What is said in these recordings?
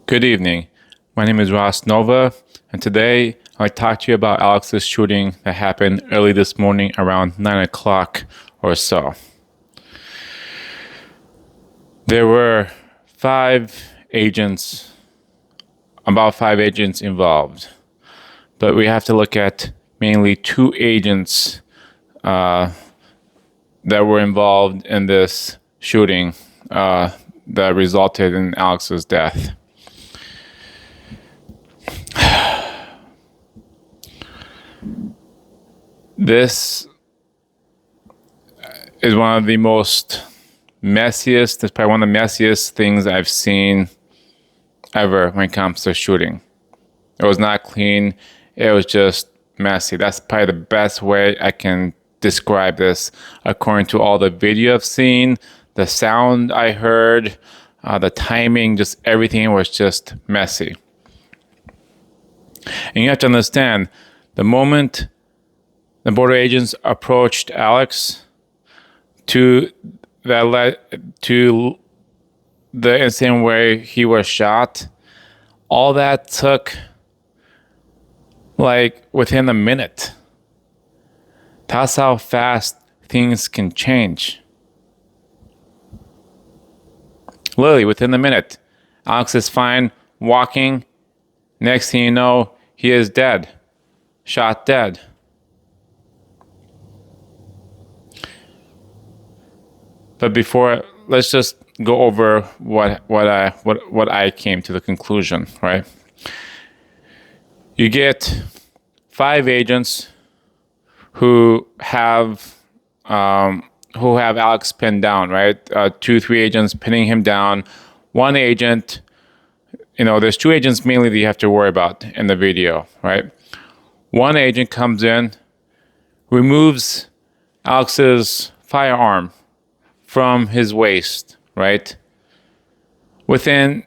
Good evening. My name is Ross Nova, and today I'll talk to you about Alex's shooting that happened early this morning around 9 o'clock or so. There were about five agents involved, but we have to look at mainly two agents that were involved in this shooting that resulted in Alex's death. This is one of the it's probably one of the messiest things I've seen ever when it comes to shooting. It was not clean, it was just messy. That's probably the best way I can describe this according to all the video I've seen, the sound I heard, the timing, just everything was just messy. And you have to understand, the moment the border agents approached Alex to the incident where he was shot, all that took like within a minute. That's how fast things can change. Literally within a minute. Alex is fine, walking. Next thing you know, he is dead. Shot dead. But before, let's just go over what I came to the conclusion, right? You get five agents who have Alex pinned down, right? 2-3 agents pinning him down. One agent, there's two agents mainly that you have to worry about in the video, right? One agent comes in, removes Alex's firearm from his waist, right? Within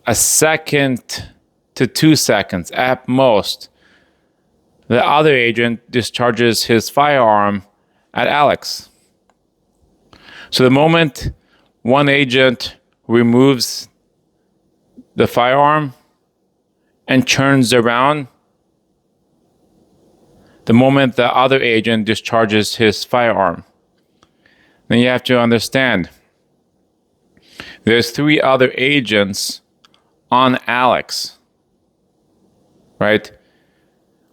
a second to 2 seconds at most, the other agent discharges his firearm at Alex. So the moment one agent removes the firearm and turns around, the moment the other agent discharges his firearm. Then you have to understand, there's 3 other agents on Alex, right?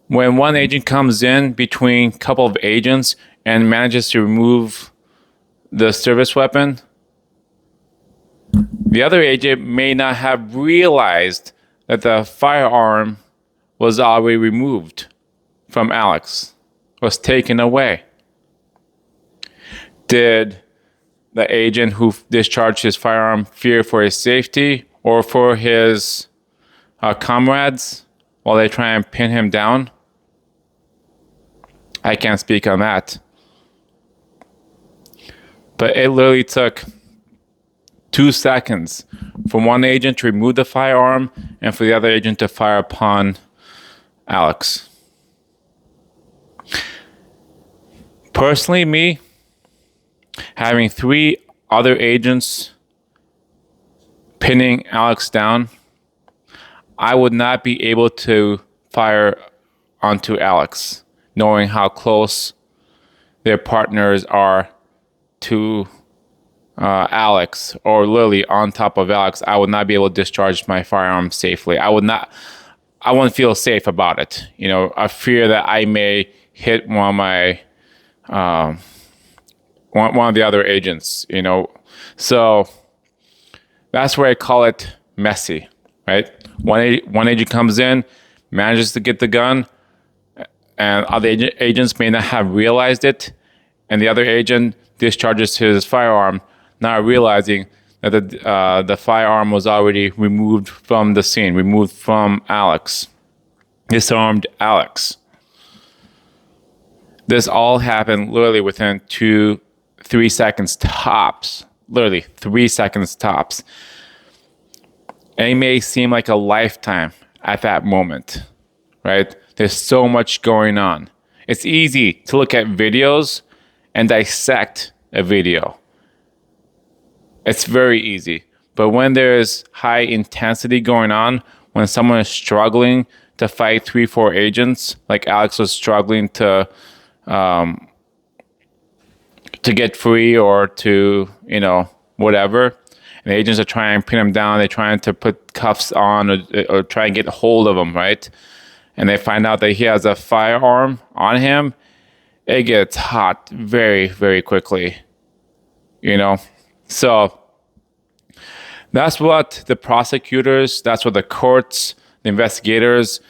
When one agent comes in between a couple of agents and manages to remove the service weapon, the other agent may not have realized that the firearm was already removed from Alex, was taken away. Did the agent who discharged his firearm fear for his safety or for his comrades while they try and pin him down? I can't speak on that. But it literally took 2 seconds for one agent to remove the firearm and for the other agent to fire upon Alex. Personally, me, having 3 other agents pinning Alex down, I would not be able to fire onto Alex, knowing how close their partners are to Alex, or literally on top of Alex. I would not be able to discharge my firearm safely. I wouldn't feel safe about it. I fear that I may hit one of my one of the other agents, So that's where I call it messy, right? One agent comes in, manages to get the gun, and other agents may not have realized it, and the other agent discharges his firearm, not realizing that the firearm was already removed from the scene, removed from Alex, disarmed Alex. This all happened literally within 2-3 seconds tops. Literally 3 seconds tops. And it may seem like a lifetime at that moment, right? There's so much going on. It's easy to look at videos and dissect a video. It's very easy. But when there's high intensity going on, when someone is struggling to fight 3-4 agents, like Alex was struggling to get free or to, whatever, and the agents are trying to pin him down, they're trying to put cuffs on or try and get a hold of him, right? And they find out that he has a firearm on him, it gets hot very, very quickly, So that's what the prosecutors, that's what the courts, the investigators,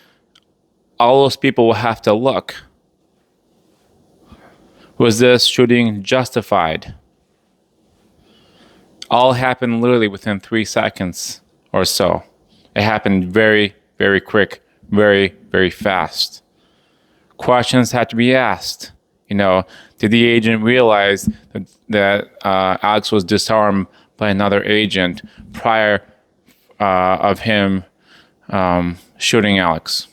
all those people will have to look. Was this shooting justified? All happened literally within 3 seconds or so. It happened very, very quick, very, very fast. Questions had to be asked. Did the agent realize that Alex was disarmed by another agent prior of him shooting Alex?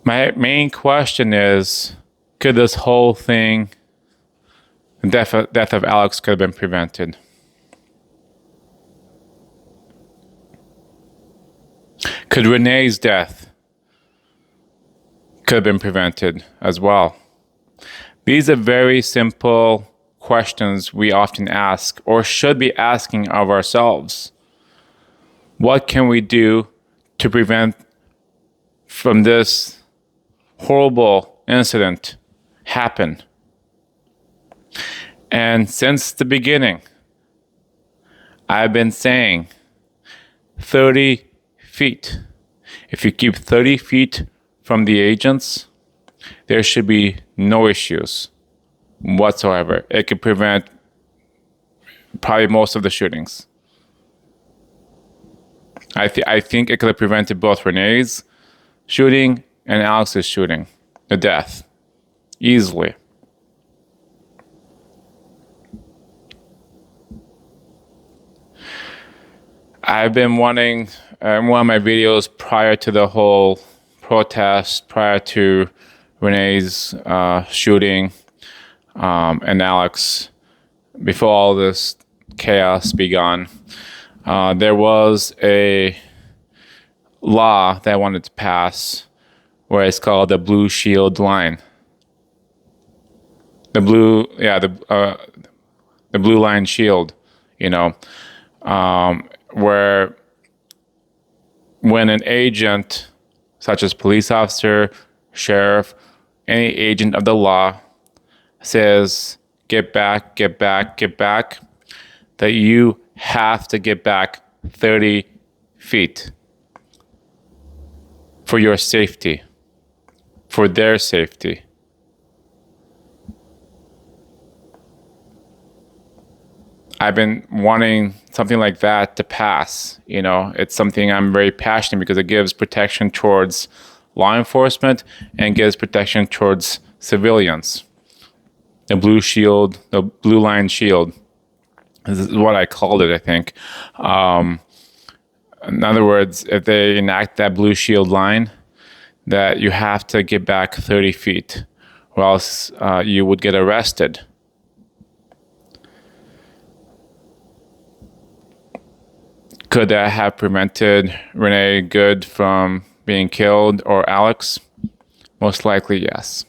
My main question is, could this whole thing, the death of Alex, could have been prevented? Could Renee's death could have been prevented as well? These are very simple questions we often ask or should be asking of ourselves. What can we do to prevent from this horrible incident happen? And since the beginning, I've been saying 30 feet. If you keep 30 feet from the agents, there should be no issues whatsoever. It could prevent probably most of the shootings. I think it could have prevented both Renee's shooting and Alex's shooting, the death, easily. I've been wanting, one of my videos prior to the whole protest, prior to Renee's shooting, and Alex, before all this chaos began, there was a law that I wanted to pass where it's called the Blue Shield line. The blue line shield, where when an agent, such as police officer, sheriff, any agent of the law says, get back, that you have to get back 30 feet for your safety, for their safety. I've been wanting something like that to pass. It's something I'm very passionate because it gives protection towards law enforcement and gives protection towards civilians. The blue shield, the blue line shield, this is what I called it, I think. In other words, if they enact that blue shield line, that you have to get back 30 feet or else you would get arrested. Could that have prevented Renee Good from being killed or Alex? Most likely, yes.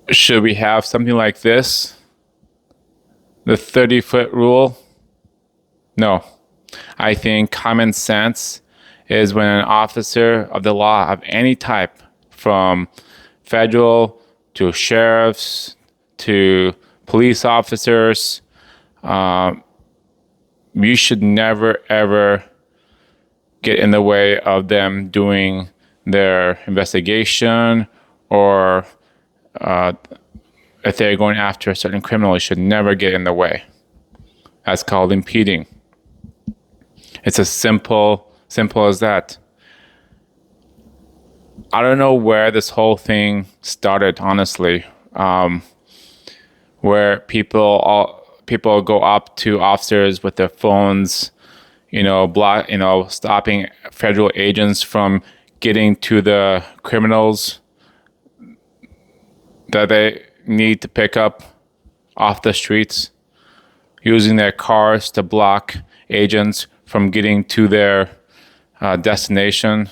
Should we have something like this? The 30-foot rule? No. I think common sense is when an officer of the law of any type, from federal to sheriffs to police officers, you should never, ever get in the way of them doing their investigation, or if they're going after a certain criminal, you should never get in the way. That's called impeding. It's as simple as that. I don't know where this whole thing started, honestly, where people go up to officers with their phones, stopping federal agents from getting to the criminals. that they need to pick up off the streets, using their cars to block agents from getting to their destination,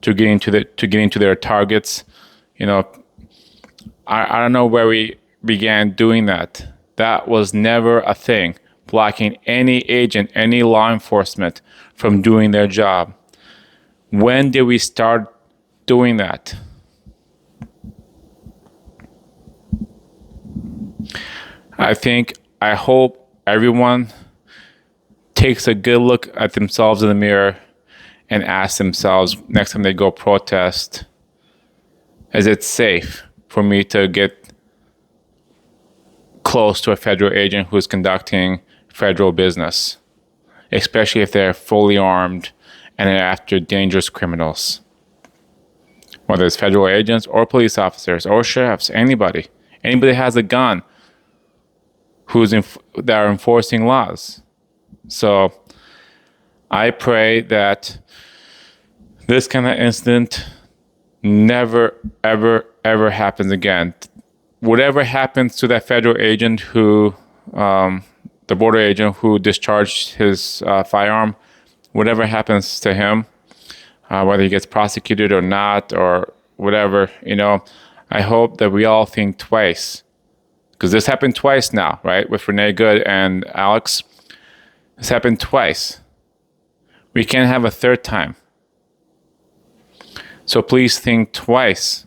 to getting to their targets. You know, I don't know where we began doing that. That was never a thing, blocking any agent, any law enforcement from doing their job. When did we start doing that? I hope everyone takes a good look at themselves in the mirror and asks themselves next time they go protest, is it safe for me to get close to a federal agent who's conducting federal business, especially if they're fully armed and they're after dangerous criminals, whether it's federal agents or police officers or sheriffs, anybody has a gun that are enforcing laws. So I pray that this kind of incident never, ever, ever happens again. Whatever happens to that federal agent who, the border agent who discharged his firearm, whatever happens to him, whether he gets prosecuted or not or whatever, I hope that we all think twice. Because this happened twice now, right? With Renee Good and Alex. This happened twice. We can't have a third time. So please think twice.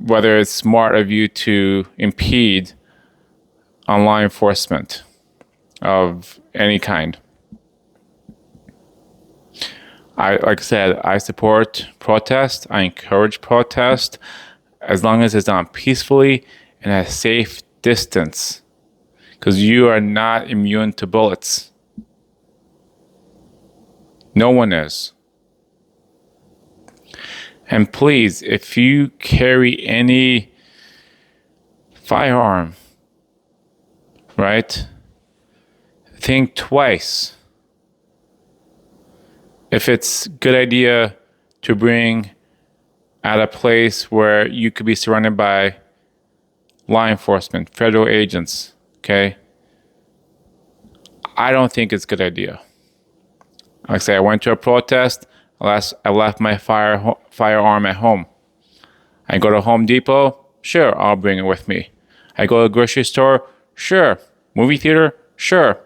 Whether it's smart of you to impede on law enforcement of any kind. Like I said, I support protest. I encourage protest as long as it's done peacefully and at a safe distance, because you are not immune to bullets. No one is. And please, if you carry any firearm, right, think twice. If it's a good idea to bring at a place where you could be surrounded by law enforcement, federal agents, okay? I don't think it's a good idea. Like I say, I went to a protest. I left my firearm at home. I go to Home Depot. Sure, I'll bring it with me. I go to a grocery store. Sure. Movie theater. Sure.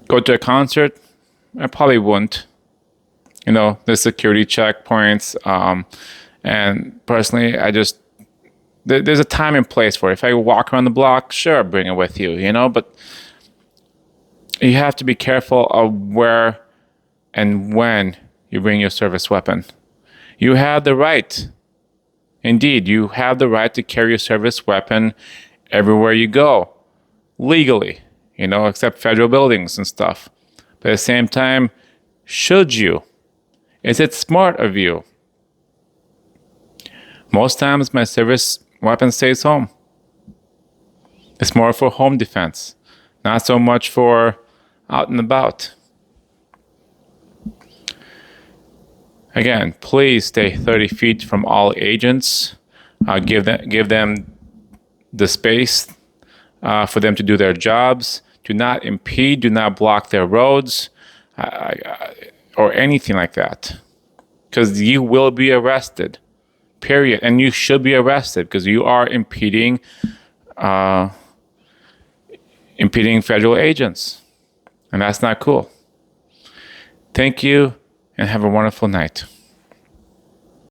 Go to a concert. I probably wouldn't. The security checkpoints. And personally, there's a time and place for it. If I walk around the block, sure, bring it with you, but you have to be careful of where and when you bring your service weapon. You have the right, indeed, you have the right to carry your service weapon everywhere you go, legally, except federal buildings and stuff. But at the same time, should you? Is it smart of you? Most times my service weapon stays home. It's more for home defense, not so much for out and about. Again, please stay 30 feet from all agents. Give them the space for them to do their jobs. Do not impede, do not block their roads, or anything like that. Because you will be arrested, period. And you should be arrested because you are impeding federal agents. And that's not cool. Thank you, and have a wonderful night.